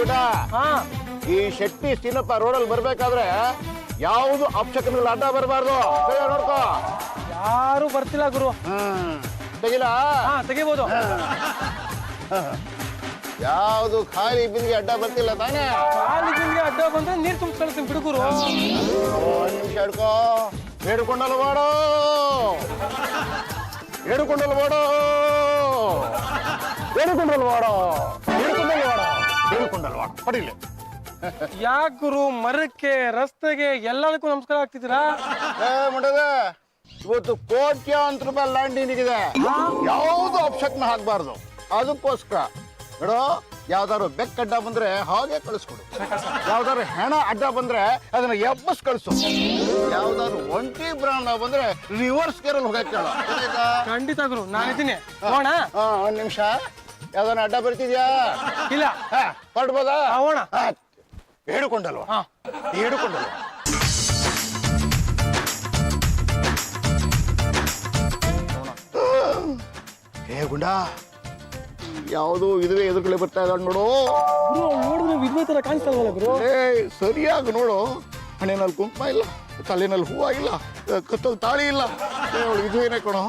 ಗುಡ ಈ ಶೆಟ್ಟಿ ಸೀನಪ್ಪ ರೋಡಲ್ಲಿ ಬರ್ಬೇಕಾದ್ರೆ ಯಾವುದು ಅಪಶಕನಗಳು ಅಡ್ಡ ಬರಬಾರ್ದು. ನೋಡ್ಕೋ, ಯಾರು ಬರ್ತಿಲ್ಲ ಗುರು. ತೆಗಿಲ ತೆಗಿಬಹುದು. ಯಾವುದು ಖಾಲಿ ಬಿಂದಿಗೆ ಅಡ್ಡ ಬರ್ತಿಲ್ಲ ತಾನೇ? ಖಾಲಿ ಬಿಂದಿಗೆ ಅಡ್ಡ ಬಂದ್ರೆ ನೀರ್ ತುಂಬ ಕಳ್ತೀನಿ ಬಿಡುಗುರು. ಒಂದ್ ನಿಮಿಷ ಹಿಡ್ಕೋ. ಹಿಡ್ಕೊಂಡಲ್ಲ ಬಾಡೋ, ಹಿಡ್ಕೊಂಡಲ್ಲ ಬಾಡೋ, ಹಿಡ್ಕೊಂಡಲ್ಲ ಬಾಡೋ, ಹಿಡ್ಕೊಂಡಲ್ಲ ಬಾಡೋ, ಹಿಡ್ಕೊಂಡಲ್ಲ ಬಾಡ ಪಡಿಲಿ. ಯಾಕೆ ಗುರು ಮರಕ್ಕೆ ರಸ್ತೆಗೆ ಎಲ್ಲದಕ್ಕೂ ನಮಸ್ಕಾರ ಆಗ್ತಿದ್ದೀರಾ? ಮಾಡದ ಇವತ್ತು ಕೋಟ್ಯಾಂತರ ರೂಪಾಯಿ ಲ್ಯಾಂಡಿಂಗ್ ಇದೆ. ಯಾವುದು ಅಪಶಕ್ನ ಹಾಕ್ಬಾರ್ದು. ಅದಕ್ಕೋಸ್ಕರ ನೋಡೋ, ಯಾವ್ದಾದ್ರು ಬೆಕ್ಕ ಅಡ್ಡ ಬಂದ್ರೆ ಹಾಗೆ ಕಳಿಸ್ಕೊಡು. ಯಾವ್ದಾದ್ರು ಹೆಣ ಅಡ್ಡ ಬಂದ್ರೆ ಅದನ್ನ ಎಬ್ಬಸ್ ಕಳಿಸು. ಯಾವ್ದಾದ್ರು ಒಂಟಿ ಬ್ರಾಂಡ್ ಬಂದ್ರೆ ರಿವರ್ಸ್ ಗೇರಲ್ಲಿ ಹೋಗಕ್ ಕೇಳ. ಖಂಡಿತ ಗುರು, ನಾನಿದ್ದೀನಿ. ಹೋಣ ಒಂದ್ ನಿಮಿಷ. ಯಾವ್ದಾನ ಅಡ್ಡ ಬರ್ತಿದ್ಯಾ? ಇಲ್ಲ. ಹೊರಡ್ಬೋದಾ? ಹೋಣ. ಹೇಳಿಕೊಂಡಲ್ವಾ? ಹೇಳಿಕೊಂಡಲ್ವಾ? ಹೇ ಗುಂಡ, ಯಾವುದು ಇದುವೇ ಎದುರುಗಡೆ ಬರ್ತಾ ಇದ್ದಾಳೆ ನೋಡು. ನೋಡಿದ್ರೆ ವಿದ್ವೆ ತರ ಕಾಣಿಸ್ತಲ್ವಲ್ಲ ಗುರು? ಸರಿಯಾಗಿ ನೋಡು. ಹಣೆನಲ್ಲಿ ಕುಂಕುಮ ಇಲ್ಲ, ತಲೆನಲ್ಲಿ ಹೂವ ಇಲ್ಲ, ಕತ್ತಲ್ಲಿ ತಾಳಿ ಇಲ್ಲ. ವಿಧುವೇನೆ ಕಣೋ.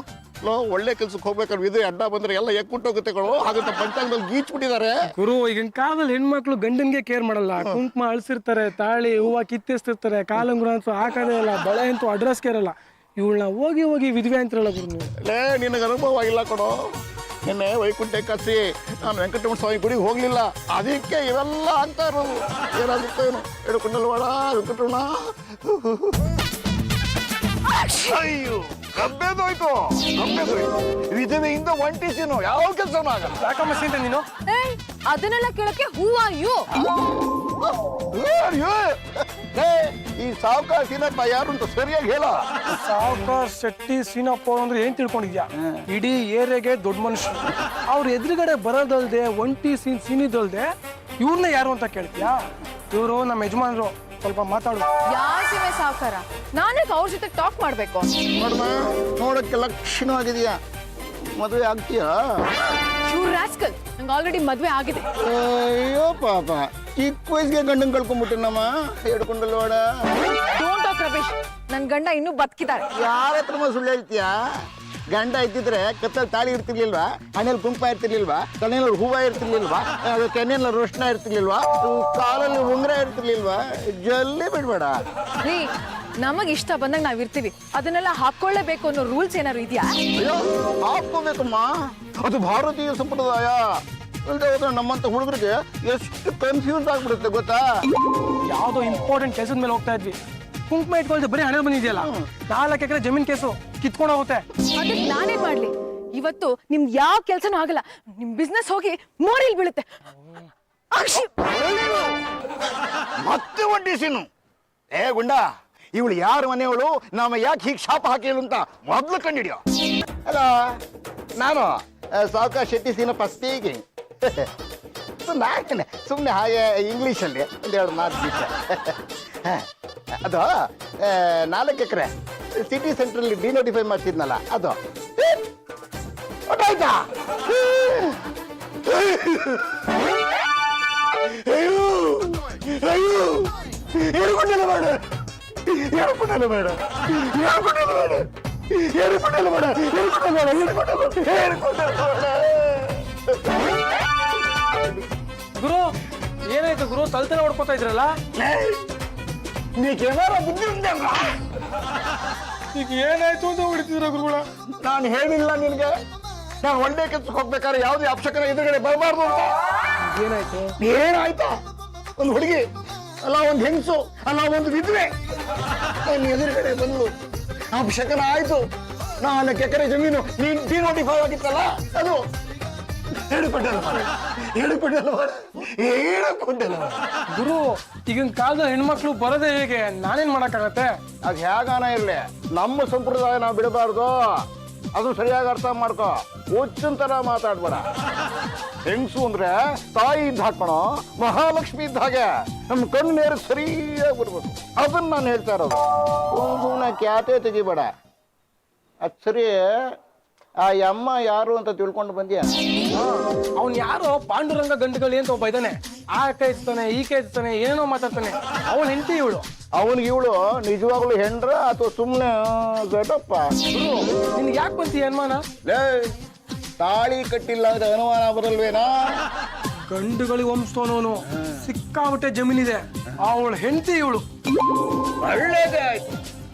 ಒಳ್ಳೆ ಕೆಲ್ಸಕ್ಕೆ ಹೋಗ್ಬೇಕಾದ್ರೆ ವಿಧವೆ ಅಡ್ಡ ಬಂದ್ರೆ ಎಲ್ಲ ಎಕ್ಕುಂಟೋಗುತ್ತೆ ಕಣೋ. ಹಾಗಂತ ಪಂಚಾಂಗದಲ್ಲಿ ಗೀಚ್ಬಿಟ್ಟಿದ್ದಾರೆ ಗುರು. ಈಗಿನ ಕಾಲದಲ್ಲಿ ಹೆಣ್ಮಕ್ಳು ಗಂಡನ್ಗೆ ಕೇರ್ ಮಾಡಲ್ಲ. ಕುಂಕುಮ ಅಳಿಸಿರ್ತಾರೆ, ತಾಳಿ ಹೂವ ಕಿತ್ತಿಸ್ತಿರ್ತಾರೆ, ಕಾಲಂಗುರ ಅಂತೂ ಹಾಕೋದೇ ಇಲ್ಲ, ಬಳೆ ಅಂತೂ ಅಡ್ರೆಸ್ಗೆ ಇರಲ್ಲ. ಇವಳನ್ನ ಹೋಗಿ ಹೋಗಿ ವಿಧವೆ ಅಂತಿರಲ್ಲ ಗುರು ನೀವು. ನಿನಗೆ ಅನುಭವ ಇಲ್ಲ ಕಣೋ. ನಿನ್ನೆ ವೈಕುಂಠ ಕಸಿ ನಾನು ವೆಂಕಟರಮಣ ಸ್ವಾಮಿ ಗುಡಿಗೆ ಹೋಗ್ಲಿಲ್ಲ, ಅದಕ್ಕೆ ಇವೆಲ್ಲ ಅಂತ ಇರೋದು. ಏನಾಗುತ್ತೆ ಏನು ಹಿಡ್ಕೊಂಡಲ್ವಾಡ ವೆಂಕಟರಮಣ. ಅಯ್ಯೋ, ಕಬ್ಬೇದೋಯ್ತು, ಕಬ್ಬೇದೋಯ್ತು. ವಿಧವೆಯಿಂದ ಒಂಟಿಸಿನು ಯಾವ ಕೆಲಸನೂ ಆಗಲ್ಲ. ಯಾಕಮ್ಮ ಸೀಂತ ನೀನು? ಅದನ್ನೆಲ್ಲ ಕೇಳಕ್ಕೆ ಹೂ ಆರ್ ಯು? ಈ ಸಾವುಕಾರ ಸೀನಪ್ಪ ಯಾರು ಅಂತ ಸರಿಯಾಗಿ ಹೇಳ. ಸಾವುಕಾರ ಶೆಟ್ಟಿ ಸೀನಪ್ಪ ಅಂದ್ರೆ ಏನ್ ತಿಳ್ಕೊಂಡಿದ್ಯಾ? ಇಡೀ ಏರಿಯಾಗೆ ದೊಡ್ಡ ಮನುಷ್ಯರು. ಅವ್ರ ಎದುರುಗಡೆ ಬರೋದಲ್ದೆ ಒಂಟಿ ಸೀನಿದಲ್ದೆ ಇವ್ರನ್ನ ಯಾರು ಅಂತ ಕೇಳ್ತೀಯಾ? ಇವರು ನಮ್ಮ ಯಜಮಾನ್ರು. ಸ್ವಲ್ಪ ಮಾತಾಡು. ಯಾಸಿವೆ ಸಾವುಕಾರ, ನಾನೇ ಅವ್ರ ಜೊತೆ ಟಾಕ್ ಮಾಡ್ಬೇಕು. ನೋಡಕ್ಕೆ ಲಕ್ಷಣವಾಗಿದೆಯಾ? ಮದುವೆ ಆಗ್ತೀಯಾ? ಇವ್ರು ರಾಸ್ಕಲ್, ನಂಗೆ ಆಲ್ರೆಡಿ ಮದ್ವೆ ಆಗಿದೆ. ಅಯ್ಯೋ ಪಾಪ, ಚಿಕ್ಕ ವಯಸ್ಸಿಗೆ ಗಂಡನ್ ಕಳ್ಕೊಂಡ್ಬಿಟ್ಟಿನಮ್ಮ. ಹಿಡ್ಕೊಂಡಲ್ವಾಡ. ಡೋಂಟ್ ಟಾಕ್ ರಮೇಶ್, ನನ್ ಗಂಡ ಇನ್ನೂ ಬದುಕಿದ್ದಾರೆ. ಯಾರ ಹತ್ರ ಸುಳ್ಳು ಹೇಳ್ತೀಯಾ? ಗಂಡ ಇದ್ದಿದ್ರೆ ಕತ್ತಲ್ಲಿ ತಾಳಿ ಇರ್ತಿರ್ಲಿಲ್ವಾ? ಹಣೆಯಲ್ಲಿ ಕುಂಕುಮ ಇರ್ತಿರ್ಲಿಲ್ವಾ? ತಲೆಯಲ್ಲಿ ಹೂವ ಇರ್ತಿರ್ಲಿಲ್ವಾ? ಕೆನ್ನೆಯಲ್ಲಿ ರೋಷಣ ಇರ್ತಿರ್ಲಿಲ್ವಾ? ಕಾಲಲ್ಲಿ ಉಂಗ್ರ ಇರ್ತಿರ್ಲಿಲ್ವಾ? ಜಲ್ದಿ ಬಿಡ್ಬೇಡ. ರೀ, ನಮಗ್ ಇಷ್ಟ ಬಂದಾಗ ನಾವ್ ಇರ್ತೀವಿ, ಅದನ್ನೆಲ್ಲ ಹಾಕೊಳ್ಳೇಬೇಕು ಅನ್ನೋ ರೂಲ್ಸ್ ಏನಾದ್ರು ಇದೆಯಾ? ಅಯ್ಯೋ, ಹಾಕೋಬೇಕಮ್ಮ. ಅದು ಭಾರತೀಯ ಸಂಪ್ರದಾಯ. ಇಲ್ಲದೆ ಹೋದ್ರೆ ನಮ್ಮಂತ ಹುಡುಗರಿಗೆ ಎಷ್ಟು ಕನ್ಫ್ಯೂಸ್ ಆಗ್ಬಿಡುತ್ತೆ ಗೊತ್ತಾ? ಯಾವ್ದೋ ಇಂಪಾರ್ಟೆಂಟ್ ಕೆಲ್ಸದ ಮೇಲೆ ಹೋಗ್ತಾ ಇದ್ವಿ, ಕುಂಕುಮ ಇಟ್ಕೊಳ್ದೆ ಬರೀ ಹಣೆ ಬಂದಿದೆಯಲ್ಲ, 4 ಎಕರೆ ಜಮೀನ್ ಕೇಸು ಕಿತ್ಕೊಂಡು ಹೋಗುತ್ತೆ. ಅದಕ್ಕೆ ನಾನೇನ್ ಮಾಡ್ಲಿ? ಇವತ್ತು ನಿಮ್ದು ಯಾವ ಕೆಲ್ಸನೂ ಆಗಲ್ಲ. ನಿಮ್ ಬಿಸ್ನೆಸ್ ಹೋಗಿ ಮೋರಿಲ್ ಬೀಳುತ್ತೆ. ಮತ್ತೆ ಒಂಟಿಸಿನು. ಗುಂಡ, ಇವಳು ಯಾರ ಮನೆಯವಳು? ನಾವ ಯಾಕೆ ಹೀಗೆ ಶಾಪ ಹಾಕಿಳು ಅಂತ ಮೊದ್ಲು ಕಂಡಿಡಿಯೋ. ಅಲ್ಲ, ನಾನು ಸಾವುಕಾರ ಶೆಟ್ಟಿ ಸೀನಪ್ಪ ಸ್ಪೀಕಿಂಗ್. ಸುಮ್ಮನೆ ಹಾಗೆ ಇಂಗ್ಲೀಷಲ್ಲಿ ಒಂದೆರಡು ಮಾತು ದಿವಸ. ಅದು 4 ಎಕರೆ ಸಿಟಿ ಸೆಂಟ್ರಲ್ಲಿ ಡಿನೋಟಿಫೈ ಮಾಡ್ತಿದ್ನಲ್ಲ, ಅದು ಹೊಟ್ಟಾಯ್ತಾ? ಅಯ್ಯೋ ಅಯ್ಯೋ, ಹೇಳ್ಕೊಂಡಲ್ಲ ಬೇಡ, ಹೇಳ್ಕೊಂಡಲ್ಲ ಬೇಡ, ಹೇಳ್ಕೊಂಡಲ್ಲ ಬೇಡ, ಹೇಳ್ಕೊಂಡಲ್ಲ ಬೇಡ, ಹೇಳ್ಕೊಂಡಲ್ಲ ಬೇಡ, ಹೇಳ್ಕೊಂಡಲ್ಲ ಬೇಡ. ಗುರು, ಏನಾಯ್ತು ಗುರು? ತಲೆ ಹೊಡ್ಕೋತಾ ಇದ್ರಲ್ಲ? ನೀಕೇನಾರ ಬುದ್ಧಿ ಉಂಟಲ್ಲ? ಈಗ ಏನಾಯ್ತು ಅಂತ ಹೊಡಿತಿದ್ರ ಗುರುಗಳ? ನಾನು ಹೇಳಿಲ್ಲ ನಿನ್ಗೆ, ನಾನು ಒಳ್ಳೆ ಕೆಲ್ಸಕ್ಕೆ ಹೋಗ್ಬೇಕಾದ್ರೆ ಯಾವುದೇ ಅಪಶಕನ ಎದುರುಗಡೆ ಬರಬಾರ್ದು ಅಂತ. ಏನಾಯ್ತು? ಏನಾಯ್ತಾ? ಒಂದು ಹುಡುಗಿ ಅಲ್ಲ, ಒಂದು ಹೆಂಗಸು ಅಲ್ಲ, ಒಂದು ವಿಧವೆ ನನ್ನ ಎದುರುಗಡೆ ಬಂದು ಅಪಶಕನ ಆಯ್ತು. 4 ಎಕರೆ ಜಮೀನು ನೀನ್ ಡಿನೋಟಿಫೈ ಆಗಿತ್ತಲ್ಲ, ಅದು ಹೇಳಿಕೊಟ್ಟಲ್ಲ ಗುರು. ಈಗಿನ ಕಾಲದ ಹೆಣ್ಮಕ್ಳು ಬರೋದೇ ಹೇಗೆ? ನಾನೇನ್ ಮಾಡಕ್ಕಾಗತ್ತೆ? ಅದು ಹೇಗಾನ ಇರ್ಲಿ, ನಮ್ಮ ಸಂಪ್ರದಾಯ ನಾವು ಬಿಡಬಾರ್ದು. ಅದು ಸರಿಯಾಗಿ ಅರ್ಥ ಮಾಡ್ಕೋ. ಹುಚ್ಚಿನ ತರ ಮಾತಾಡ್ಬೇಡ. ಹೆಂಗಸು ಅಂದ್ರೆ ತಾಯಿ ಇದ್ದ ಹಾಕೋಣೋ, ಮಹಾಲಕ್ಷ್ಮಿ ಇದ್ದ ಹಾಗೆ ನಮ್ಮ ಕಣ್ಣು ನೇರು ಸರಿಯಾಗಿ ಬರ್ಬೇಕು. ಅದನ್ನ ನಾನು ಹೇಳ್ತಾ ಇರೋದು. ಸುಮ್ಮನೆ ಕ್ಯಾತೆ ತೆಗಿಬೇಡ. ಅದು ಸರಿ, ಆ ಅಮ್ಮ ಯಾರು ಅಂತ ತಿಳ್ಕೊಂಡು ಬಂದ್ಯಾ? ಅವ್ನ್ ಯಾರೋ ಪಾಂಡುರಂಗ ಗಂಡುಗಳಿ ಅಂತ ಒಬ್ಬ ಇದ್ದಾನೆ. ಆ ಕೈ ಎತ್ತಾನೆ, ಈ ಕೈ ಎತ್ತಾನೆ, ಏನೇನೋ ಮಾತಾಡ್ತಾನೆ. ಅವಳ ಹೆಂಡತಿ ಇವಳು. ಅವನಿಗೆ ಇವಳು ನಿಜವಾಗ್ಲೂ ಹೆಂಡ್ರ ಅಥವಾ ಸುಮ್ಮನೆ ಗಟಪ್ಪ? ನಿನ್ಗೆ ಯಾಕೆ ಬಂತಿ ಅನುಮಾನ? ಲೇ, ತಾಳಿ ಕಟ್ಟಿಲ್ಲ ಅಂದ್ರೆ ಅನುಮಾನ ಬರಲ್ವೇನಾ? ಗಂಡುಗಳಿ ವಂಶದವನವನು, ಸಿಕ್ಕಾಬಿಟ್ಟೆ ಜಮೀನಿದೆ. ಅವಳ ಹೆಂಡತಿ ಇವಳು. ಒಳ್ಳೇದೇ ಆಯ್ತು.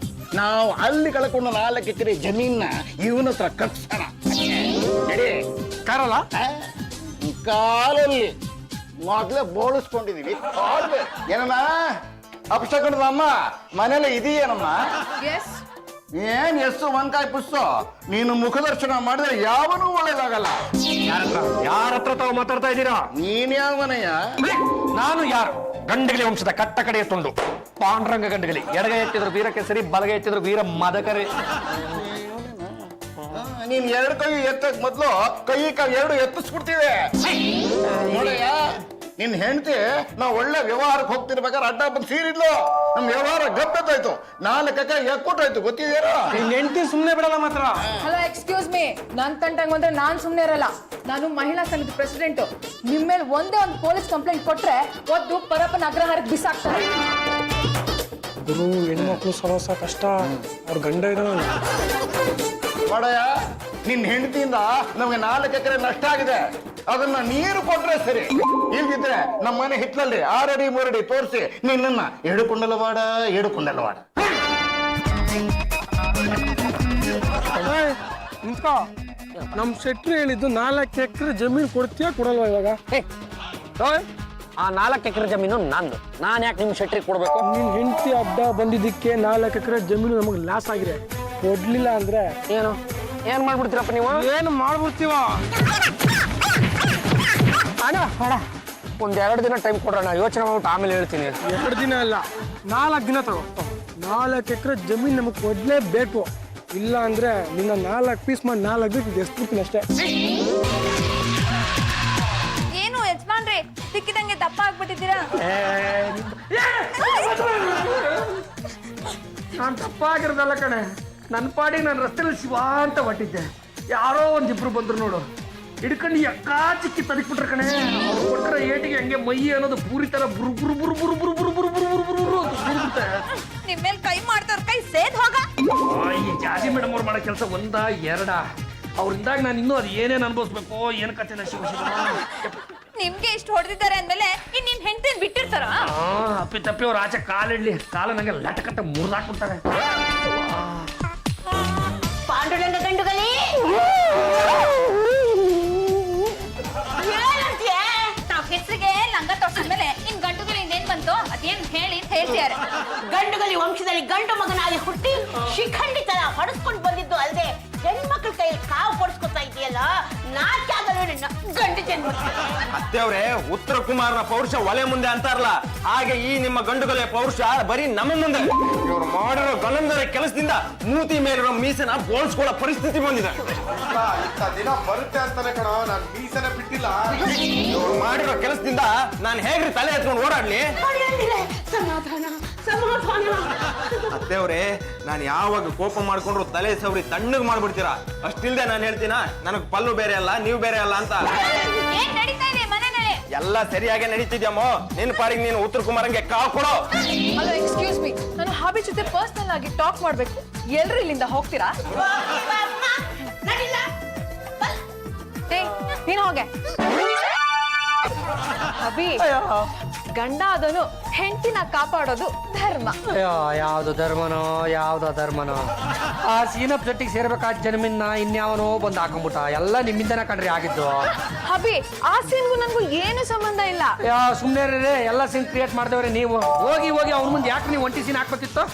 ನಾವು ಅಲ್ಲಿ ಕಳ್ಕೊಂಡು 4 ಎಕರೆ ಜಮೀನ ಇವನ ಹತ್ರ ಕಟ್ಸೋಣ. ನಡಿ. ಕಾರಲ್ಲ ಕಾಲಲ್ಲಿ ಮೊದ್ಲೇ ಬೋಳಿಸ್ಕೊಂಡಿದೀವಿ. ಏನಮ್ಮ ಅಪಶಕನದ ಅಮ್ಮ ಮನೇಲಿ ಇದೆಯೇನಮ್ಮ? ಏನ್ ಎಷ್ಟು ಒಂದ್ಕಾಯಿ ಪುಸ್ತು ನೀನು ಮುಖದರ್ಶನ ಮಾಡಿದ್ರೆ ಯಾವನೂ ಒಳ್ಳೇದಾಗಲ್ಲ. ಯಾರ ಹತ್ರ ತಾವು ಮಾತಾಡ್ತಾ ಇದ್ದೀರಾ? ನೀನ್ ಯಾವ ಮನೆಯ? ನಾನು ಯಾರು? ಗಂಡಗಲಿ ವಂಶದ ಕಟ್ಟ ಕಡೆಯ ತುಂಡು ಪಾಂಡುರಂಗ ಗಂಡಗಲಿ. ಎಡಗೈ ಎತ್ತಿದ್ರು ವೀರ ಕೇಸರಿ, ಬಲಗೈ ಎತ್ತಿದ್ರು ವೀರ ಮದಕರಿ. ನೀನ್ 2 ಕೈ ಎತ್ತಕ್ ಮೊದ್ಲು ಕೈ ಎರಡು ಎತ್ತಿಸ್ಬಿಡ್ತೀವಿ ನೋಡಯ್ಯ. ನಿನ್ ಹೆಂಡತಿ ನಾವು ಒಳ್ಳೆ ವ್ಯವಹಾರಕ್ಕೆ ಹೋಗ್ತಿರ್ಬೇಕಾದ್ರೆ ಅಡ್ಡ ಬಂದು ಸೀರಿದ್ಲು. ನಮ್ ವ್ಯವಹಾರ ಗಪ್ಪೆತ್ತಾಯ್ತು. 4 ಎಕರೆ ಎಕ್ಕೊಟ್ಟಾಯ್ತು. ಗೊತ್ತಿದೇನೋ? ನಿನ್ ಹೆಂಡತಿ ಸುಮ್ಮನೆ ಬಿಡಲ್ಲ ಮಾತ್ರ. Hello, excuse me. ನನ್ ತಂಟಂಗ್ ಬಂದ್ರೆ ನಾನ್ ಸುಮ್ನೆ ಇರಲ್ಲ. ನಾನು ಮಹಿಳಾ ಸಂಘದ ಪ್ರೆಸಿಡೆಂಟ್. ನಿಮ್ ಮೇಲೆ ಒಂದೇ ಒಂದು ಪೊಲೀಸ್ ಕಂಪ್ಲೇಂಟ್ ಕೊಟ್ರೆ ಒದ್ದು ಪರಪ್ಪನ ಅಗ್ರಹಾರಕ್ಕೆ ಬಿಸಾಕ್ತಾರೆ. ಗುರು, ಹೆಣ್ಮಕ್ಳು ಸರೋಸ ಕಷ್ಟ. ಅವ್ರ ಗಂಡ ಇರೋ ನೋಡಯ್ಯ, ನಿನ್ ಹೆಂಡತಿಯಿಂದ ನಮ್ಗೆ 4 ಎಕರೆ ನಷ್ಟ ಆಗಿದೆ. ಅದನ್ನ ನೀರು ಕೊಟ್ರೆ ಸರಿ. ಇಲ್ದಿದ್ರೆ ನಮ್ಮ ಮನೆ ಹಿತ್ಲಲ್ಲಿ 6 ಅಡಿ 3 ಅಡಿ ತೋರಿಸಿ ನಿನ್ನ ಎಡುಕೊಂಡಲವಾಡ. ನಿಂತ್ಕೋ. ನಮ್ ಶೆಟ್ರು ಹೇಳಿದ್ದು 4 ಎಕರೆ ಜಮೀನು ಕೊಡ್ತೀಯಾ ಕೊಡಲ್ವಾ ಇವಾಗ? ಆ 4 ಎಕರೆ ಜಮೀನು ನಂದು. ನಾನು ಯಾಕೆ ನಿಮ್ ಶೆಟ್ರಿ ಕೊಡ್ಬೇಕು? ನಿನ್ ಹೆಂಡತಿ ಅಡ್ಡ ಬಂದಿದ್ದಕ್ಕೆ 4 ಎಕರೆ ಜಮೀನು ನಮಗೆ ಲಾಸ್ ಆಗಿದೆ. ಕೊಡ್ಲಿಲ್ಲ ಅಂದ್ರೆ ಏನ್ ಮಾಡ್ಬಿಡ್ತೀರಪ್ಪ ನೀವು? ಏನು ಮಾಡ್ಬಿಡ್ತೀವ? ಅಣ್ಣ ಒಂದ್ 2 ದಿನ ಟೈಮ್ ಕೊಡ್ರಣ್ಣ, ಯೋಚನೆ ಮಾಡ್ಬಿಟ್ಟು ಆಮೇಲೆ ಹೇಳ್ತೀನಿ. 2 ದಿನ ಅಲ್ಲ, 4 ದಿನ ತಗೋ. 4 ಎಕರೆ ಜಮೀನು ನಮಗೆ ಕೊಡ್ಲೇಬೇಕು. ಇಲ್ಲ ಅಂದ್ರೆ ನಿನ್ನ 4 ಪೀಸ್ ಮಾಡಿ 4 ದಿನ ಎಸ್ಬಿಡ್ತೀನಿ ಅಷ್ಟೇ. ಏನು ಯಜಮಾನ್ರಿ ಸಿಕ್ಕಿದಂಗೆ ದಪ್ಪ ಆಗ್ಬಿಟ್ಟಿದ್ದೀರಾ? ನಾನ್ ತಪ್ಪಾಗಿರೋದಲ್ಲ ಕಣೆ. ನನ್ನ ಪಾಡಿಗೆ ನಾನು ರಸ್ತೆಯಲ್ಲಿ ಶಿವ ಅಂತ ಹೊಟ್ಟಿದ್ದೆ. ಯಾರೋ ಒಂದಿಬ್ರು ಬಂದ್ರು ನೋಡು, ಹಿಡ್ಕೊಂಡು ಎಕ್ಕಾ ಚಿಕ್ಕಿ ತದಿಕ್ಬಿಟ್ರೆ ಕಣೆ. ಅವ್ರು ಕೊಟ್ಟರೆ ಏಟಿಗೆ ಹಂಗೆ ಮೈ ಅನ್ನೋದು ಪೂರಿ ತರ ಬುರು ಬುರು ಬುರು ಬುರು ಬುರು ಬುರು ಬುರು ಬುರು ಬುರು ಬುರು ಅಂತ ಬುರುಗುತ್ತೆ. ನಿಮ್ ಮೇಲೆ ಕೈ ಮಾಡ್ತಾರ, ಕೈ ಸೇದ್ ಹೋಗ. ಈ ಜಾಜಿ ಮೇಡಮ್ ಅವ್ರು ಮಾಡೋ ಕೆಲಸ 1 2 ಅವ್ರಿಂದಾಗ ನಾನು ಇನ್ನೂ ಅದು ಏನೇನು ಅನ್ಭವಿಸ್ಬೇಕು, ಏನು ಕಥೆನ ಶಿವ ಶಿವ. ನಿಮ್ಗೆ ಇಷ್ಟು ಹೊಡೆದಿದ್ದಾರೆ ಅಂದ್ಮೇಲೆ ಇನ್ ನಿಮ್ ಹೆಂಡತಿನ ಬಿಟ್ಟಿರ್ತಾರ? ಅಪ್ಪಿ ತಪ್ಪಿ ಅವ್ರು ಆಚೆ ಕಾಲಿಡ್ಲಿ, ಕಾಲ ನಂಗೆ ಲಟಕಟ್ಟ ಮುರಿದಾಕ್ಬಿಡ್ತಾರೆ. ಪಾಂಡುರಂಗ ಗಂಡುಗಲಿ ನಾವ್ ಹೆಸರಿಗೆ ಲಂಗ ತೋರ್ಸಿದ್ಮೇಲೆ ಇನ್ ಗಂಡುಗಲಿ ಇನ್ನೇನ್ ಬಂತು ಅದೇನ್ ಹೇಳಿ ಅಂತ ಹೇಳ್ತಿದ್ದಾರೆ. ಗಂಡುಗಲಿ ವಂಶದಲ್ಲಿ ಗಂಡು ಮಗನಾಗಿ ಹುಟ್ಟಿ ಶಿಖಂಡಿ ತರ ಹೊಡೆಸ್ಕೊಂಡು ಬಂದಿದ್ದು ಅಲ್ಲದೆ ಹೆಣ್ಮಕ್ಳ ಕೈಯಲ್ಲಿ ಕಾವು ಹೊಡೆಸ್ಕೊತಾ ಇದೆಯಲ್ಲ, ನಾಟ್ಯ ಆಗಲ್ಲ ನಿನ್ನ ಗಂಡು ಜನ್ಮ. ಅತ್ತೆಯವ್ರೆ, ಉತ್ತರ ಕುಮಾರನ ಪೌರುಷ ಒಲೆ ಮುಂದೆ ಅಂತಾರಲ್ಲ, ಹಾಗೆ ಈ ನಿಮ್ಮ ಗಂಡುಗಲೆ ಪೌರುಷ ಬರೀ ನಮ್ಮ ಮುಂದೆ. ಇವ್ರು ಮಾಡಿರೋ ಗಲಂದರ ಕೆಲಸದಿಂದ ಮೂತಿ ಮೇಲಿರೋ ಮೀಸನ ಬೋಳ್ಸ್ಕೊಳ್ಳೋ ಪರಿಸ್ಥಿತಿ ಬಂದಿದೆ. ದಿನ ಬರುತ್ತೆ ಅಂತಾನೆ ಕಣ, ನಾನು ಮೀಸನ ಬಿಟ್ಟಿಲ್ಲ. ಇವ್ರು ಮಾಡಿರೋ ಕೆಲಸದಿಂದ ನಾನು ಹೇಗ್ರಿ ತಲೆ ಎತ್ಕೊಂಡು ಓಡಾಡ್ಲಿ? ಸಮಾಧಾನ ಸಮಾಧಾನ. ಅತ್ತೆಯವ್ರೆ, ನಾನು ಯಾವಾಗ ಕೋಪ ಮಾಡ್ಕೊಂಡ್ರು ತಲೆ ಸವರಿ ತಣ್ಣಗ್ ಮಾಡ್ಬಿಡ್ತೀರಾ. ಅಷ್ಟಿಲ್ದೆ ನಾನು ಹೇಳ್ತೀನ, ನನಗ್ ಪಲ್ಲು ಬೇರೆ ಅಲ್ಲ ನೀವು ಬೇರೆ ಅಲ್ಲ ಅಂತ. ಏನ್ ನಡೀತಾ ಇದೆ ಮನೆಯಲ್ಲಿ? ಎಲ್ಲ ಸರಿಯಾಗಿ ನಡೀತಿದ್ಯಮ್ಮೋ. ನಿನ್ ಪಾಡಿಗೆ ನೀನು ಉತ್ತರ ಕುಮಾರಂಗೆ ಕಾವು ಕೊಡೋ. Hello, excuse me. ನಾನು ಹಾಬಿ ಜೊತೆ ಪರ್ಸನಲ್ ಆಗಿ ಟಾಕ್ ಮಾಡ್ಬೇಕು. ಎಲ್ರು ಇಲ್ಲಿಂದ ಹೋಗ್ತೀರಾ? ನೀನ್ ಹೋಗೆ. ಅಭಿ, ಗಂಡ ಅದನು ಹೆಂಡತಿನ ಕಾಪಾಡೋದು ಧರ್ಮ. ಯಾವ್ದು ಧರ್ಮನೋ ಆ ಸೀನಪ್ ಜೊಟ್ಟಿಗೆ ಸೇರ್ಬೇಕಾದ ಜನ್ಮಿನ್ನ ಇನ್ಯಾವನೋ ಬಂದು ಹಾಕೊಂಡ್ಬಿಟ್ಟ. ಎಲ್ಲ ನಿಮ್ಮಿಂದನೇ ಕಂಡ್ರಿ ಆಗಿದ್ದು. ಅಭಿ, ಆ ಸೀನ್ಗೂ ನನ್ಗೂ ಏನು ಸಂಬಂಧ ಇಲ್ಲ. ಸುಮ್ಮನೆ ರೀ, ಎಲ್ಲ ಸೀನ್ ಕ್ರಿಯೇಟ್ ಮಾಡ್ದೇವ್ರೆ ನೀವು. ಹೋಗಿ ಅವ್ರ ಮುಂದೆ ಯಾಕೆ ನೀವು ಒಂಟಿ ಸೀನ್ ಹಾಕ್ಬೇಕಿತ್ತು?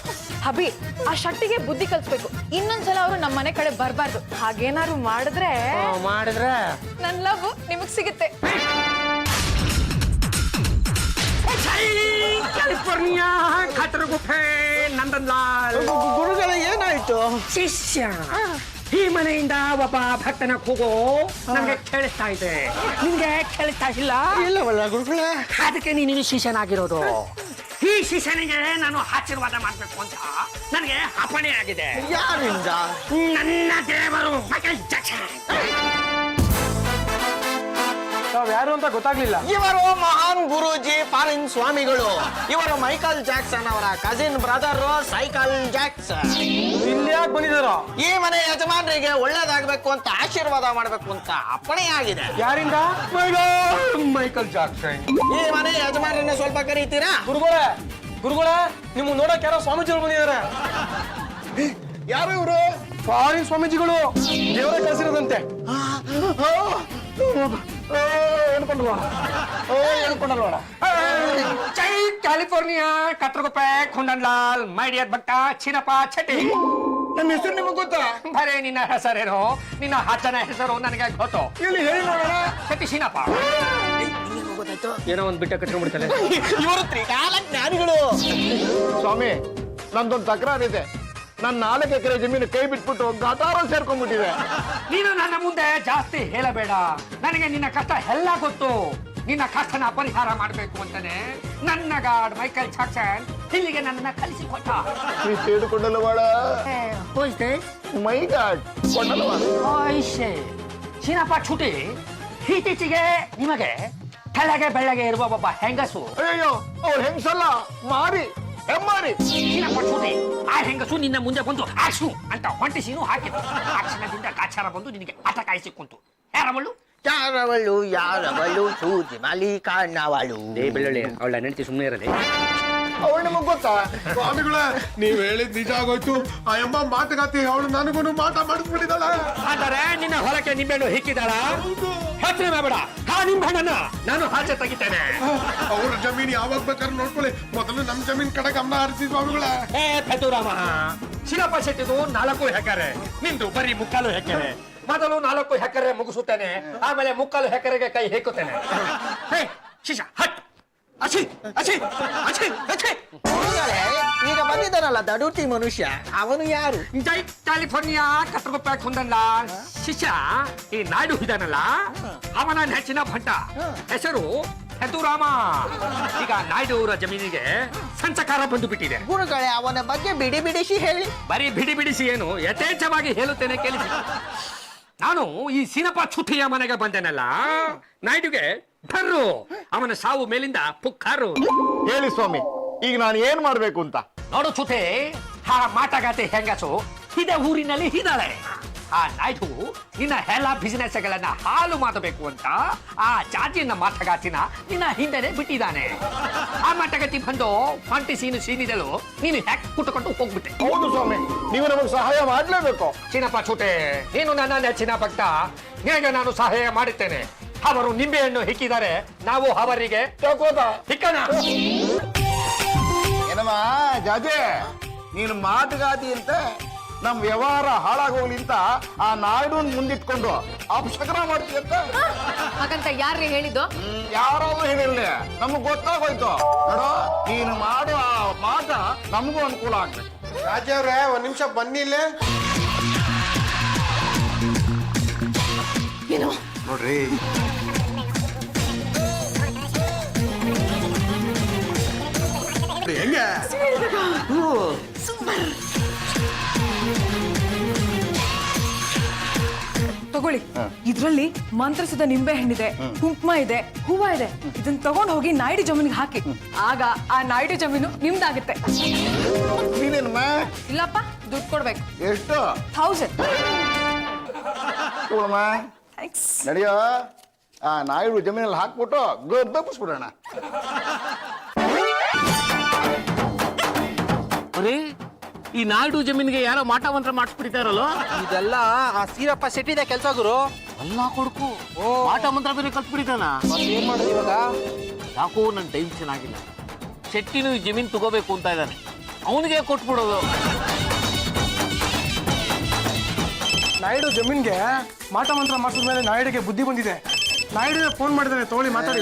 ಅಭಿ, ಆ ಶಕ್ತಿಗೆ ಬುದ್ಧಿ ಕಲ್ಸ್ಬೇಕು. ಇನ್ನೊಂದ್ಸಲ ಅವರು ನಮ್ಮ ಮನೆ ಕಡೆ ಬರ್ಬಾರ್ದು. ಹಾಗೇನಾದ್ರು ಮಾಡಿದ್ರೆ ನನ್ ಲವ್ ನಿಮಗ್ ಸಿಗುತ್ತೆ. ಕ್ಯಾಲಿಫೋರ್ನಿಯಾ ಖಾತರಗುಫೆ ನಂದನ್ಲಾಲ್ ಗುರುಗಳ ಏನಾಯ್ತು? ಶಿಷ್ಯ ಈ ಮನೆಯಿಂದ ಒಬ್ಬ ಭಕ್ತನ ಕೂಗು ನನಗೆ ಕೇಳಿಸ್ತಾ ಇದೆ. ನಿನ್ಗೆ ಕೇಳಿಸ್ತಾ ಇಲ್ಲ? ಇಲ್ಲವಲ್ಲ ಗುರುಗಳ. ಅದಕ್ಕೆ ನೀನು ಶಿಷ್ಯನಾಗಿರೋದು. ಈ ಶಿಷ್ಯನಿಗೆ ನಾನು ಆಶೀರ್ವಾದ ಮಾಡ್ಬೇಕು ಅಂತ ನನಗೆ ಅಪ್ಪಣೆ ಆಗಿದೆ. ಯಾರಿಂದ? ನನ್ನ ದೇವರು ಮೈಕೇಲ್ ಜಾಕ್ಸನ್. ನಾವ್ ಯಾರು ಅಂತ ಗೊತ್ತಾಗ್ಲಿಲ್ಲ. ಇವರು ಮಹಾನ್ ಗುರೂಜಿ ಫಾರಿನ್ ಸ್ವಾಮಿಗಳು. ಇವರು ಮೈಕಲ್ ಜಾಕ್ಸನ್ ಅವರ ಕಸಿನ್ ಬ್ರದರ್ ಸೈಕಲ್ ಜಾಕ್ಸನ್. ಇಲ್ಲಿ ಯಾಕೆ ಬಂದಿದಾರೋ? ಈ ಮನೆ ಯಜಮಾನರಿಗೆ ಒಳ್ಳೇದಾಗ್ಬೇಕು ಅಂತ ಆಶೀರ್ವಾದ ಮಾಡ್ಬೇಕು ಅಂತ ಅಪ್ಪಣೆ ಆಗಿದೆ. ಯಾರಿಂದ? Michael Jackson. ಈ ಮನೆ ಯಜಮಾನರನ್ನ ಸ್ವಲ್ಪ ಕರೀತೀರಾ? ಗುರುಗಳೇ ನಿಮ್ಮ ನೋಡಕ್ ಯಾರೋ ಸ್ವಾಮೀಜಿಗಳು ಬಂದಿದ್ದಾರೆ. ಯಾರು ಇವರು? ಫಾರಿನ್ ಸ್ವಾಮೀಜಿಗಳು ದೇವರೇ ಕಳ್ಸಿರೋದಂತೆ. ಹೇಳ್ಕೊಂಡಲ್ವಾಡ ಜೈ ಕ್ಯಾಲಿಫೋರ್ನಿಯಾ ಕತ್ರಗುಪ್ಪೆ ಖುಂಡನ್ಲಾಲ್ ಮೈ ಡಿಯರ್ ಭಕ್ತ ಚಿನ್ನಪ್ಪ ಚಟಿ. ನನ್ನ ಹೆಸರು ನಿಮಗೆ ಗೊತ್ತಾ? ಬರೇ ನಿನ್ನ ಹೆಸರೇನು? ನಿನ್ನ ಅಜ್ಜನ ಹೆಸರು ನನಗೆ ಗೊತ್ತು. ಇಲ್ಲಿ ಹೇಳಿ ನೋಡೋಣ. ಚಟಿ ಚಿನ್ನಪ್ಪ. ಏನೋ ಒಂದ್ ಬಿಟ್ಟ ಕಟ್ಕೊಂಡ್ಬಿಡ್ತಾರೆ. ಇವರು ತ್ರಿಕಾಲ ಜ್ಞಾನಿಗಳು. ಸ್ವಾಮಿ, ನಂದೊಂದು ತಕರಾರಿದೆ. ನನ್ನ 4 ಎಕರೆ ಜಮೀನು ಕೈ ಬಿಟ್ಬಿಟ್ಟು ಗಟಾರ ಸೇರ್ಕೊಂಡ್ಬಿಟ್ಟಿದೆ. ನೀನು ನನ್ನ ಮುಂದೆ ಜಾಸ್ತಿ ಹೇಳಬೇಡ. ನನಗೆ ನಿನ್ನ ಕಷ್ಟ ಎಲ್ಲ ಗೊತ್ತು. ನಿನ್ನ ಕಷ್ಟನ ಪರಿಹಾರ ಮಾಡಬೇಕು ಅಂತಾನೆ ನನ್ನ ಗಾಡ್ ಮೈಕಲ್ ಜಾಕ್ಸನ್ ಇಲ್ಲಿಗೆ ನನ್ನನ್ನ ಕಲಿಸಿಕೊಟ್ಟ. ನೀ ಸೇರಿಕೊಂಡಲ್ವಾಡ? ಮೈ ಗಾಡ್ ಕೊಂಡಲ್ವಾಡ. ಚಿನ್ನಪ್ಪ ಚುಟಿ, ಇತ್ತೀಚೆಗೆ ನಿಮಗೆ ತೆಳಗೆ ಬೆಳ್ಳಗೆ ಇರುವ ಒಬ್ಬ ಹೆಂಗಸು. ಅಯ್ಯೋ, ಅವ್ರು ಹೆಂಗಸಲ್ಲ, ಮಾರಿ ಹೆಮ್ಮಾರಿ. ಚಿನ್ನಪ್ಪ ಚುಟಿ, ಆ ಹೆಂಗಸು ನಿನ್ನ ಮುಂದೆ ಬಂದು ಆಕ್ಷು ಅಂತ ಹೊಂಟಿಸಿನೂ ಹಾಕಿತು. ಆ ಕ್ಷಣದಿಂದ ಗಾಚಾರ ಬಂದು ನಿನಗೆ ಆಟ ಕಾಯಿಸಿಕೊಂತು. ಯಾರವಳು? ಯಾರವಳು ಸೂಜಿ ಮಲ್ಲಿಕಾರ್ಣವಳು. ಬೆಳ್ಳುಳ್ಳಿ ಅವಳ ನೆಂಟಿ ಸುಮ್ಮನೆ ಇರಲಿ. ಅವಳು ನಿಮಗ್ ಗೊತ್ತಾ? ಸ್ವಾಮಿಗಳೇ, ನೀವ್ ಹೇಳಿದ್ ನಿಜ ಆಗೋಯ್ತು. ಆ ಅಮ್ಮ ಮಾತುಗಾತಿ ಅವಳು ನನಗೂ ಮಾಟ ಮಾಡಿಸ್ಬಿಟ್ಟಿದ್ದಾಳ. ಆದರೆ ನಿನ್ನ ಹೊಲಕ್ಕೆ ನಿಂಬೆಹಣ್ಣು ಹಿಕ್ಕಿದಾಳ. ಹೆಸರು ಬೇಡ, ಆ ನಿಂಬೆಹಣ್ಣನ್ನ ನಾನು ಆಚೆ ತೆಗಿತೇನೆ. ಅವ್ರ ಜಮೀನ್ ಯಾವಾಗ ಬೇಕಾದ್ರೆ ನೋಡ್ಕೊಳ್ಳಿ, ಮೊದಲು ನಮ್ ಜಮೀನ್ ಕಡೆ ಗಮನ ಹರಿಸಿ ಸ್ವಾಮಿಗಳೇ. ಏ ಪೆತುರಾಮ, ಚಿನ್ನಪ್ಪ ಶೆಟ್ಟಿದು 4 ಎಕರೆ, ನಿಂದು ಬರೀ 3/4 ಎಕರೆ. ಮೊದಲು 4 ಎಕರೆ ಮುಗಿಸುತ್ತೇನೆ, ಆಮೇಲೆ 3/4 ಎಕರೆಗೆ ಕೈ ಹೇಕುತ್ತೇನೆ. ಹೇ ಶಿಶ ಹಟ್ ಅಚಿ ಅಚಿ ಅಚಿ ಅಚಿ. ಈಗ ಬಂದಿದ್ದಾನಲ್ಲ ದಡುತಿ ಮನುಷ್ಯ, ಅವನು ಯಾರು? ಜೈ ಕ್ಯಾಲಿಫೋರ್ನಿಯಾ ಕತ್ರಗುಪ್ಪೆ ಕುಂದಲ್ಲ ಶಿಷ್ಯ ಈ ನಾಯ್ಡು ಇದಾನಲ್ಲ, ಅವನ ನೆಚ್ಚಿನ ಭಂಟ. ಹೆಸರು ಹೆತುರಾಮ. ಈಗ ನಾಯ್ಡು ಅವರ ಜಮೀನಿಗೆ ಸಂಚಕಾರ ಬಂದು ಬಿಟ್ಟಿದೆ. ಗುರುಗಳೇ, ಅವನ ಬಗ್ಗೆ ಬಿಡಿ ಬಿಡಿಸಿ ಹೇಳಿ. ಬರೀ ಬಿಡಿ ಬಿಡಿಸಿ ಏನು, ಯಥೇಚ್ಛವಾಗಿ ಹೇಳುತ್ತೇನೆ ಕೇಳಿಸಿ. ನಾನು ಈ ಸಿನಪ ಚುಟ್ಟಿಯ ಮನೆಗೆ ಬಂದೆನಲ್ಲ, ನಾಯ್ಡುಗೆ ಬರ್ರು, ಅವನ ಸಾವು ಮೇಲಿಂದ ಪುಕ್ಕಾರು. ಹೇಳಿ ಸ್ವಾಮಿ, ಈಗ ನಾನು ಏನ್ ಮಾಡ್ಬೇಕು ಅಂತ? ನೋಡು ಚುತೆ, ಆ ಮಾಟಗಾತಿ ಹೆಂಗಸು ಇದೇ ಊರಿನಲ್ಲಿ ಇದ್ದಾಳೆ. ಆ ನಾಯ್ಡು ನಿನ್ನ ಎಲ್ಲ ಬಿಸಿನೆಸ್ಗಳನ್ನ ಹಾಳು ಮಾಡಬೇಕು ಅಂತ ಆ ಜಾತಿಯನ್ನ ಮಾಟಗಾತಿನ ನಿನ್ನ ಹಿಂದೆನೆ ಬಿಟ್ಟಿದ್ದಾನೆ. ಆ ಮಾಟಗಾತಿ ಬಂದು ಫಂಟಿ ಸೀನಿದಳು, ನೀನು ಹ್ಯಾಕ್ ಕುಟ್ಟುಕೊಂಡು ಹೋಗ್ಬಿಟ್ಟೆ. ಹೌದು ಸ್ವಾಮಿ, ನೀವು ನಮಗೆ ಸಹಾಯ ಮಾಡ್ಲೇಬೇಕು. ಚಿನ್ನಪ್ಪ ಚೂಟೆ, ನೀನು ನನ್ನ ನೆಚ್ಚಿನ ಭಕ್ತ, ನಿನಗೆ ನಾನು ಸಹಾಯ ಮಾಡುತ್ತೇನೆ. ಅವರು ನಿಂಬೆಹಣ್ಣು ಹಿಕ್ಕಿದ್ದಾರೆ, ನಾವು ಅವರಿಗೆ ಹಿಕ್ಕಣ. ಏನಮ್ಮ ಜಾಜೆ, ನೀನು ಮಾತುಗಾತಿ ಅಂತ ನಮ್ ವ್ಯವಹಾರ ಹಾಳಾಗೋಗ್ಲಿ ಅಂತ ಆ ನಾಯ್ಡುನ್ ಮುಂದಿಟ್ಕೊಂಡು ಅಪಶಕನ ಮಾಡ್ತೀಯಂತ. ಹಾಗಂತ ಯಾರ್ರೀ ಹೇಳಿದ್ದು? ಯಾರಾದ್ರೂ ಹೇಳಿರ್ಲಿ, ನಮಗ್ ಗೊತ್ತಾಗೋಯ್ತು. ನೋಡು, ನೀನು ಮಾಡೋ ಆ ಮಾಟ ನಮಗೂ ಅನುಕೂಲ ಆಗ್ಬೇಕು. ರಾಜೇ ಅವ್ರೆ, ಒಂದ್ ನಿಮಿಷ ಬನ್ನಿ ಇಲ್ಲೇ. ನೋಡ್ರಿ, ಹೆಂಗೆ ತಗೊಳ್ಳಿ, ಇದ್ರಲ್ಲಿ ಮಂತ್ರಿಸಿದ ನಿಂಬೆ ಹಣ್ಣಿದೆ, ಕುಂಕುಮ ಇದೆ, ಹೂವ ಇದೆ. ಇದನ್ನ ತಗೊಂಡ್ ಹೋಗಿ ನಾಯ್ಡು ಜಮೀನಿಗೆ ಹಾಕಿ. ಆಗ ಆ ನಾಯ್ಡು ಜಮೀನು ನಿಮ್ದಾಗುತ್ತೆ. ನೀನೇನಮ್ಮ? ಇಲ್ಲಪ್ಪ, ದುಡ್ಡು ಕೊಡ್ಬೇಕು. ಎಷ್ಟು? 1000. ತಗೊಳಮ್ಮ, ನಡೆಯೋ. ಆ ನಾಯ್ಡು ಜಮೀನಲ್ಲಿ ಹಾಕ್ಬಿಟ್ಟು ಗದ್ದಪ್ಪಿಸ್ಬಿಡೋಣ. ಈ ನಾಯ್ಡು ಜಮೀನಿಗೆ ಯಾರೋ ಮಾಟ ಮಂತ್ರ ಮಾಡಿಸ್ಬಿಡ್ತಾರಲ್ಲ. ಇದೆಲ್ಲ ಆ ಸೀರಪ್ಪ ಶೆಟ್ಟಿದ ಕೆಲಸ ಗುರು. ಎಲ್ಲ ಕೊಡ್ಕು ಮಾಟ ಮಂತ್ರ ಬೇರೆ ಕಲ್ತ್ಬಿಡಿತಾನ. ಏನ್ ಮಾಡೋದು ಇವಾಗ? ಯಾಕೋ ನನ್ನ ಟೈಮ್ ಚೆನ್ನಾಗಿಲ್ಲ. ಶೆಟ್ಟಿನೂ ಈ ಜಮೀನು ತಗೋಬೇಕು ಅಂತ ಇದ್ದಾನೆ, ಅವನಿಗೆ ಕೊಟ್ಬಿಡೋದು. ನಾಯ್ಡು ಜಮೀನ್ಗೆ ಮಾಟ ಮಂತ್ರ ಮಾಡಿಸಿದ್ಮೇಲೆ ನಾಯ್ಡುಗೆ ಬುದ್ಧಿ ಬಂದಿದೆ. ನಾಯ್ಡುಗೆ ಫೋನ್ ಮಾಡಿದಾನೆ, ತಗೊಳ್ಳಿ ಮಾತಾಡಿ.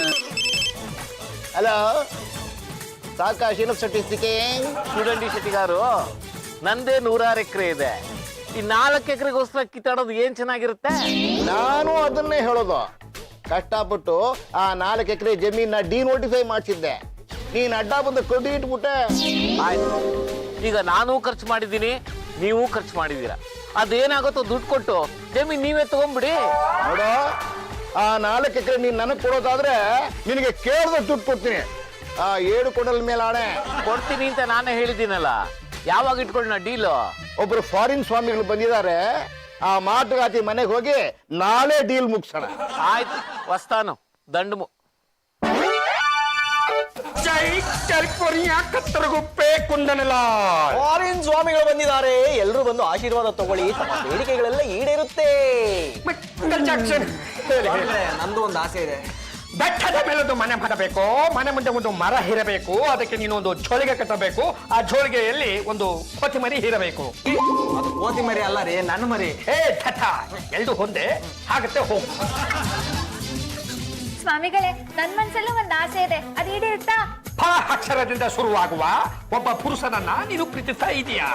ಹಲೋ, ಸಾಕಾ ಶೀಲಪ್ ಶೆಟ್ಟಿ ಸ್ಪೀಕಿಂಗ್. ಸ್ಟೂಡೆಂಟ್ ಶೆಟ್ಟಿಗಾರು, ನಂದೇ 106 ಎಕರೆ ಇದೆ. ಈ 4 ಎಕರೆಗೋಸ್ಕರ ಕಿತ್ತಾಡೋದು ಏನ್ ಚೆನ್ನಾಗಿರುತ್ತೆ? ನಾನು ಅದನ್ನೇ ಹೇಳೋದು. ಕಷ್ಟಪಟ್ಟು ಆ 4 ಎಕರೆ ಜಮೀನ ಡಿನೋಟಿಫೈ ಮಾಡಿಸಿದ್ದೆ. ನೀನ್ ಅಡ್ಡ ಬಂದು ಕೊಡಿ ಇಟ್ಬಿಟ್ಟೆ. ಆಯ್ತು, ಈಗ ನಾನು ಖರ್ಚು ಮಾಡಿದ್ದೀನಿ, ನೀವು ಖರ್ಚು ಮಾಡಿದ್ದೀರಾ. ಅದೇನಾಗುತ್ತೋ ದುಡ್ಡು ಕೊಟ್ಟು ಜಮೀನ್ ನೀವೇ ತಗೊಂಡ್ಬಿಡಿ. ನೋಡು, ಆ 4 ಎಕರೆ ನೀನ್ ನನಗೆ ಕೊಡೋದಾದ್ರೆ ನಿನಗೆ ಕೇಳ್ದ ದುಡ್ಡು ಕೊಡ್ತೀನಿ. ಆ 7 ಕೊಡಲ್ ಮೇಲೆ ಆಣೆ. ಕೊಡ್ತೀನಿ ಅಂತ ನಾನೇ ಹೇಳಿದ್ದೀನಲ್ಲ, ಯಾವಾಗ ಇಟ್ಕೊಳ್ಳೋಣ ಡೀಲು? ಒಬ್ರು ಫಾರಿನ್ ಸ್ವಾಮಿಗಳು ಬಂದಿದ್ದಾರೆ, ಆ ಮಾತುಗಾತಿ ಮನೆಗೆ ಹೋಗಿ ನಾಳೆ ಡೀಲ್ ಮುಗಿಸೋಣ. ಆಯ್ತು, ವಸ್ತಾನು ದಂಡು. ಜೈ ಕ್ಯಾಲಿಫೋರ್ನಿಯಾ ಕತ್ತರಗುಪ್ಪೆ ಕುಂದನಲಾಲ್. ಫಾರಿನ್ ಸ್ವಾಮಿಗಳು ಬಂದಿದ್ದಾರೆ, ಎಲ್ರು ಬಂದು ಆಶೀರ್ವಾದ ತಗೊಳ್ಳಿ, ತಮ್ಮ ಬೇಡಿಕೆಗಳೆಲ್ಲ ಈಡೇರುತ್ತೆ. ಮೈಕಲ್ ಜಾಕ್ಸನ್, ನಂದು ಒಂದು ಆಸೆ ಇದೆ. ಬೆಟ್ಟದ ಮೇಲೊಂದು ಮನೆ ಮಾಡಬೇಕು, ಮನೆ ಮುಂದೆ ಒಂದು ಮರ ಇರಬೇಕು, ಅದಕ್ಕೆ ನೀನು ಒಂದು ಜೋಳಿಗೆ ಕಟ್ಟಬೇಕು, ಆ ಜೋಳಿಗೆಯಲ್ಲಿ ಒಂದು ಕೋತಿ ಮರಿ ಇರಬೇಕು. ಅದು ಕೋತಿ ಮರಿ ಅಲ್ಲ ರೀ, ನನ್ನ ಮರಿ. ಏ ಥಥ, ಎಲ್ದು ಹೊಂದೆ ಆಗತ್ತೆ, ಹೋಗು. ಸ್ವಾಮಿಗಳೇ, ನನ್ ಮನ್ಸಲ್ಲೂ ಒಂದ್ ಆಸೆ ಇದೆ, ಅದು ಈಡೇರುತ್ತಾ? ಫ ಅಕ್ಷರದಿಂದ ಶುರುವಾಗುವ ಒಬ್ಬ ಪುರುಷನನ್ನ ನೀನು ಪ್ರೀತಿಸ್ತಾ ಇದೀಯಾ,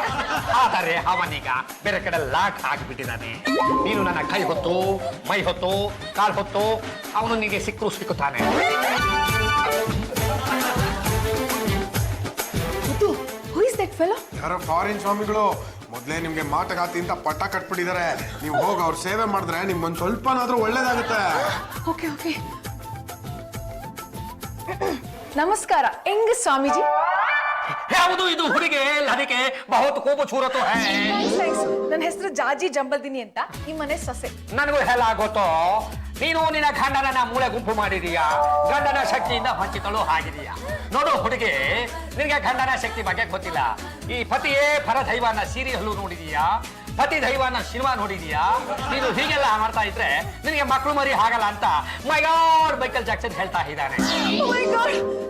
ಆದರೆ ಅವನೀಗ ಬೇರೆ ಕಡೆ ಲಾಕ್ ಆಗಿಬಿಟ್ಟಿದ್ದಾನೆ. ನೀನು ನನ್ನ ಕೈ ಹೊತ್ತು, ಮೈ ಹೊತ್ತು, ಕಾಲ್ ಹೊತ್ತು ಅವನು ನಿನಗೆ ಸಿಕ್ಕುತ್ತಾನೆ. Who is that fellow? ಯಾರೋ ಫಾರಿನ್ ಸ್ವಾಮಿಗಳು ಮೊದ್ಲೇ ನಿಮ್ಗೆ ಮಾಟಗಾತಿ ಅಂತ ಪಟ್ಟ ಕಟ್ಬಿಟ್ಟಿದ್ದಾರೆ. ನೀವು ಹೋಗಿ ಅವ್ರ ಸೇವೆ ಮಾಡಿದ್ರೆ ನಿಮ್ಗೊಂದು ಸ್ವಲ್ಪನಾದ್ರೂ ಒಳ್ಳೇದಾಗುತ್ತೆ. Okay okay. ನಮಸ್ಕಾರ, ಹೆಂಗ್ ಸ್ವಾಮೀಜಿ? ಯಾವುದು ಇದು ಹುಡುಗೆ ಲಡಿಕೆ ಬಹುತ್ ಕೂಪು ಚೂರತು ಹೇ. ನನ್ನ ಹೆಸರು ಜಾಜಿ ಜಂಬಲ್ದಿನಿ ಅಂತ, ಈ ಮನೆ ಸೊಸೆ. ನನಗೂ ಎಲ್ಲ ಗೊತ್ತೋ, ನೀನು ನಿನ್ನ ಗಂಡನ ಮೂಳೆ ಗುಂಪು ಮಾಡಿದೀಯಾ, ಗಂಡನ ಶಕ್ತಿಯಿಂದ ಹೊಂಚಿತಳು ಆಗಿದೀಯಾ. ನೋಡು ಹುಡುಗಿ, ನಿನಗೆ ಗಂಡನ ಶಕ್ತಿ ಬಗ್ಗೆ ಗೊತ್ತಿಲ್ಲ. ಈ ಪತಿಯೇ ಪರದೈವನ ಸೀರಿಯಲ್ಲು ನೋಡಿದೀಯಾ, ಪತಿ ದೈವನ ಸಿನಿಮಾ ನೋಡಿದೀಯಾ. ನೀನು ಹೀಗೆಲ್ಲ ಮಾಡ್ತಾ ಇದ್ರೆ ನಿನಗೆ ಮಕ್ಕಳು ಮರಿ ಆಗಲ್ಲ ಅಂತ ಮೈ ಗಾಡ್ ಮೈಕಲ್ ಜಾಕ್ಸನ್ ಹೇಳ್ತಾ ಇದ್ದಾನೆ.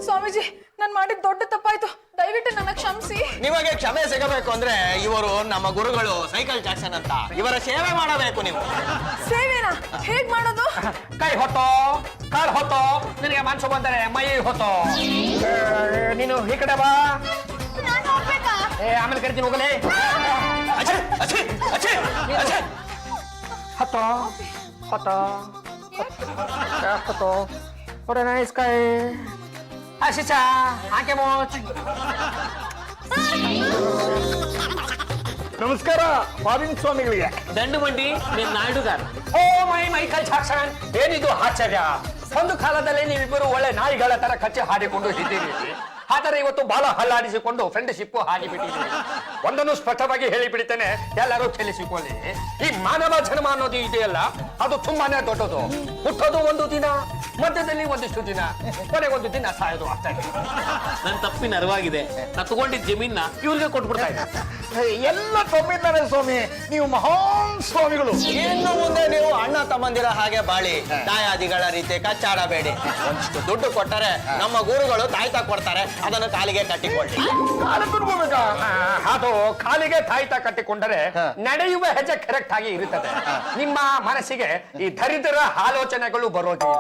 ಸ್ವಾಮೀಜಿ, ನಾನ್ ಮಾಡಿದ ದೊಡ್ಡ ತಪ್ಪಾಯ್ತು, ದಯವಿಟ್ಟು ನನ್ನ ಕ್ಷಮಿಸಿ. ನಿಮಗೆ ಕ್ಷಮೆ ಸಿಗಬೇಕು ಅಂದ್ರೆ ಇವರು ನಮ್ಮ ಗುರುಗಳು ಸೈಕಲ್ ಜಾಕ್ಸನ್ ಅಂತ, ಇವರ ಸೇವೆ ಮಾಡಬೇಕು ನೀವು. ಸೇವೆನಾ? ಹೇಗ್ ಮಾಡೋದು? ಕೈ ಹೊತ್ತೋ, ಕಾಲ್ ಹೊತ್ತೋ, ನಿನಗೆ ಮನ್ಸು ಬಂದರೆ ಮೈ ಹೊತ್ತೋ. ನೀನು ಈ ಕಡೆ ಬಾ. ನಾನು ಹೋಗ್ಬೇಕಾ? ಆಮೇಲೆ ಕರಿತೀನಿ, ಹೋಗಲೇ. ಹತ್ತೋ ಹತ್ತೋ ಹತ್ತೋ ಹೊಡೆ ನೈಸ್ಕಾಯ್ ಆಶಿಚಾ ಆಕೆ ಮೋಚ್. ನಮಸ್ಕಾರ ಫಾರಿನ್ ಸ್ವಾಮಿಗಳಿಗೆ. ದಂಡು ಮಂಡಿ, ನೀನ್ ನಾಯ್ಡುಗಾರ. ಓ ಮೈಕಲ್ ಜಾಕ್ಸನ್, ಏನಿದು ಆಶ್ಚರ್ಯ. ಒಂದು ಕಾಲದಲ್ಲಿ ನೀವಿಬ್ಬರು ಒಳ್ಳೆ ನಾಯಿಗಳ ತರ ಕಚ್ಚೆ ಹಾಡಿಕೊಂಡು ಇದ್ದೀರಿ, ಆದರೆ ಇವತ್ತು ಬಾಲ ಹಲ್ಲಾಡಿಸಿಕೊಂಡು ಫ್ರೆಂಡ್ಶಿಪ್ ಆಗಿಬಿಟ್ಟಿದೆ. ಒಂದನ್ನು ಸ್ಪಷ್ಟವಾಗಿ ಹೇಳಿಬಿಡ್ತೇನೆ, ಎಲ್ಲರೂ ಕೇಳಿಸಿಕೊಳ್ಳಿ. ಈ ಮಾನವ ಜನ್ಮ ಅನ್ನೋದು ಇದೆಯಲ್ಲ, ಅದು ತುಂಬಾನೇ ದೊಡ್ಡದು. ಹುಟ್ಟೋದು ಒಂದು ದಿನ, ಮಧ್ಯದಲ್ಲಿ ಒಂದಿಷ್ಟು ದಿನ, ಕೊನೆಗೊಂದು ದಿನ ಸಾಯೋದು ಅಷ್ಟೇ. ನನ್ ತಪ್ಪಿನ ಅರಿವಾಗಿದೆ, ನಾ ತಗೊಂಡಿದ್ದ ಜಮೀನ ಇವ್ರಿಗೆ ಕೊಟ್ಬಿಡ್ತಾ ಇದ್ದೆ. ಎಲ್ಲ ತಪ್ಪಿದ್ದಾರೆ ಸ್ವಾಮಿ, ನೀವು ಮಹಾನ್ ಸ್ವಾಮಿಗಳು. ಇನ್ನು ಮುಂದೆ ನೀವು ಅಣ್ಣ ತಮ್ಮಂದಿರ ಹಾಗೆ ಬಾಳಿ, ದಾಯಾದಿಗಳ ರೀತಿ ಕಚ್ಚಾಡಬೇಡಿ. ಒಂದಿಷ್ಟು ದುಡ್ಡು ಕೊಟ್ಟರೆ ನಮ್ಮ ಗುರುಗಳು ತಾಯ್ತಾ ಕೊಡ್ತಾರೆ, ಅದನ್ನು ಕಾಲಿಗೆ ಕಟ್ಟಿಕೊಳ್ಳಿ. ಅದು ಕಾಲಿಗೆ ತಾಯ್ತಾ ಕಟ್ಟಿಕೊಂಡರೆ ನಡೆಯುವ ಹೆಜ್ಜೆ ಕರೆಕ್ಟ್ ಆಗಿ ಇರುತ್ತದೆ. ನಿಮ್ಮ ಮನಸ್ಸಿಗೆ ಈ ದರಿದ್ರ ಆಲೋಚನೆಗಳು ಬರೋದಿಲ್ಲ.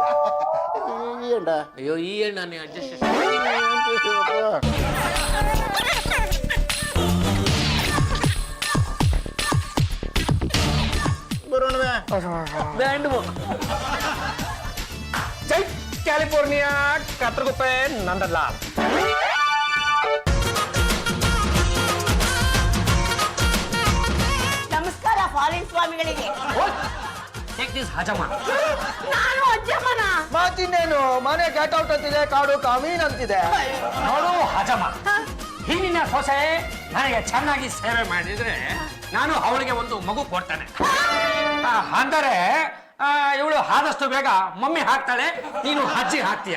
ಅಯ್ಯೋ, ಈ ಎಣ್ಣೆ ಅಡ್ಜಸ್ಟ್. ದಂಡು. ಜೈ ಕ್ಯಾಲಿಫೋರ್ನಿಯಾ ಕತ್ತರಗುಪ್ಪೆ ನಂದಲಾಲ್. ನಮಸ್ಕಾರ ಫಾರಿನ್ ಸ್ವಾಮಿಗಳಿಗೆ. ಟೇಕ್ ದಿಸ್ ಹಜಮ. ನಾನು ಅಜ್ಜಮ್ಮನ. ಮಾತಿನ್ನೇನು, ಮನೆ ಗೆಟ್ ಔಟ್ ಅಂತಿದೆ, ಕಾಡು ಕಾಮೀನ್ ಅಂತಿದೆ. ನೋಡು ಹಜಮ, ಹೀನಿನ ಸೊಸೆ ನನಗೆ ಚೆನ್ನಾಗಿ ಸೇವೆ ಮಾಡಿದ್ರೆ ನಾನು ಅವಳಿಗೆ ಒಂದು ಮಗು ಕೊಡ್ತಾನೆ. ಅಂದರೆ ಇವಳು ಆದಷ್ಟು ಬೇಗ ಮಮ್ಮಿ ಹಾಕ್ತಾಳೆ, ನೀನು ಅಜ್ಜಿ ಹಾಕ್ತೀಯ.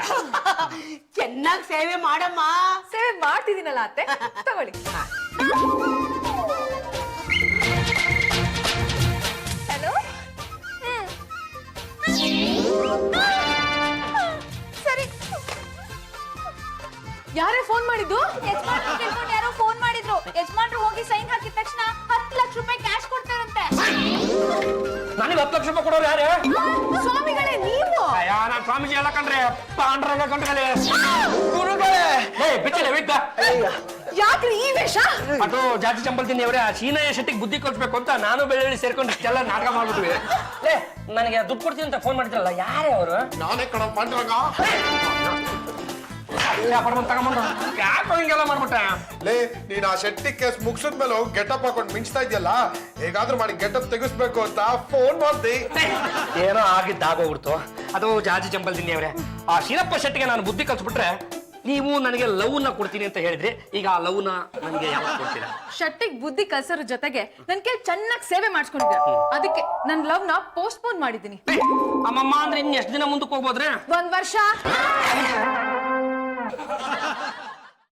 ಚೆನ್ನಾಗಿ ಸೇವೆ ಮಾಡಮ್ಮ. ಸೇವೆ ಮಾಡ್ತಿದ್ದೀನಲ್ಲ ಅತ್ತೆ, ತಗೊಳ್ಳಿ. ಹಲೋ. ಸರಿ. ಯಾರೇ ಫೋನ್ ಮಾಡಿದ್ದು? ಯಜಮಾನ್ರು ಕೇಳ್ಕೊಂಡು ಯಾರೋ ಫೋನ್ ಮಾಡಿದ್ರು. ಯಜಮಾನ್ರು ಹೋಗಿ ಸೈನ್ ಹಾಕಿದ ತಕ್ಷಣ 10 ಲಕ್ಷ ರೂಪಾಯಿ ಕ್ಯಾಶ್ ಕೊಡ್ತಾರಂತೆ. ನನಗೆ 10 ಲಕ್ಷ ರೂಪಾಯಿ ಕೊಡೋರು ಯಾರು? ಸ್ವಾಮಿಗಳೇ ನೀವು? ನಾನು ಸ್ವಾಮೀಜಿ ಎಲ್ಲ ಕಂಡ್ರೆ ಪಾಂಡ್ರಂಗ ಕಂಡ್ರೆ ಗುರುಗಳೇ, ಬಿಚ್ಚಲೆ ಬಿದ್ದ. ಯಾಕ್ರಿ ಈ ವೇಷ? ಅದು ಜಾತಿ ಚಂಬಲ್ತೀನಿ ಅವರೇ, ಸೀನಯ್ಯ ಶೆಟ್ಟಿಗೆ ಬುದ್ಧಿ ಕಲಿಸ್ಬೇಕು ಅಂತ ನಾನು ಬೆಳ್ಳುಳ್ಳಿ ಸೇರ್ಕೊಂಡು ಇಷ್ಟೆಲ್ಲ ನಾಟಕ ಮಾಡ್ಬಿಟ್ವಿ. ನನಗೆ ದುಡ್ಡು ಕೊಡ್ತೀನಿ ಅಂತ ಫೋನ್ ಮಾಡಿದ್ರಲ್ಲ, ಯಾರೇ ಅವರು? ನಾನೇ ಕಣ ಪಾಂಡುರಂಗ. ತಗೊಂಬಂದ ಯಾಕೋ ಹಿಂಗೆಲ್ಲ ಮಾಡ್ಬಿಟ್ಟೆ? ಲೇ ನೀನ್ ಆ ಶೆಟ್ಟಿ ಕೇಸ್ ಮುಗಿಸಿದ್ಮೇಲೆ ಹೋಗಿ ಗೆಟಪ್ ಹಾಕೊಂಡು ಮಿಂಚ್ತಾ ಇದೆಯಲ್ಲ, ಹೇಗಾದ್ರೂ ಮಾಡಿ ಗೆಟಪ್ ತೆಗಿಸ್ಬೇಕು ಅಂತ ಫೋನ್ ಮಾಡ್ದೆ. ಏನೋ ಆಗಿದ್ದಾಗೋಗ್ಬಿಡ್ತು. ಅದು ಜಾಜಿ ಜಂಬಲ್ದಿನಿ ಅವ್ರೆ, ಆ ಶಿರಪ್ಪ ಶೆಟ್ಟಿಗೆ ನಾನು ಬುದ್ಧಿ ಕಲ್ಸ್ಬಿಟ್ರೆ ನೀವು ನನಗೆ ಲವ್ ನ ಕೊಡ್ತೀನಿ ಅಂತ ಹೇಳಿದ್ರಿ. ಈಗ ಆ ಲವ್ ನ ನನಗೆ ಯಾವಾಗ ಕೊಡ್ತೀರಾ? ಶೆಟ್ಟಿಗ್ ಬುದ್ಧಿ ಕಲ್ಸೋರ ಜೊತೆಗೆ ನನ್ ಕೈ ಚೆನ್ನಾಗಿ ಸೇವೆ ಮಾಡಿಸ್ಕೊಂಡಿದ್ದೆ, ಅದಕ್ಕೆ ನನ್ ಲವ್ ನ ಪೋಸ್ಟ್ಪೋನ್ ಮಾಡಿದ್ದೀನಿ. ಅಮ್ಮಮ್ಮ ಅಂದ್ರೆ ಇನ್ನು ಎಷ್ಟು ದಿನ ಮುಂದಕ್ಕೆ ಹೋಗ್ಬೋದ್ರೆ? 1 ವರ್ಷ.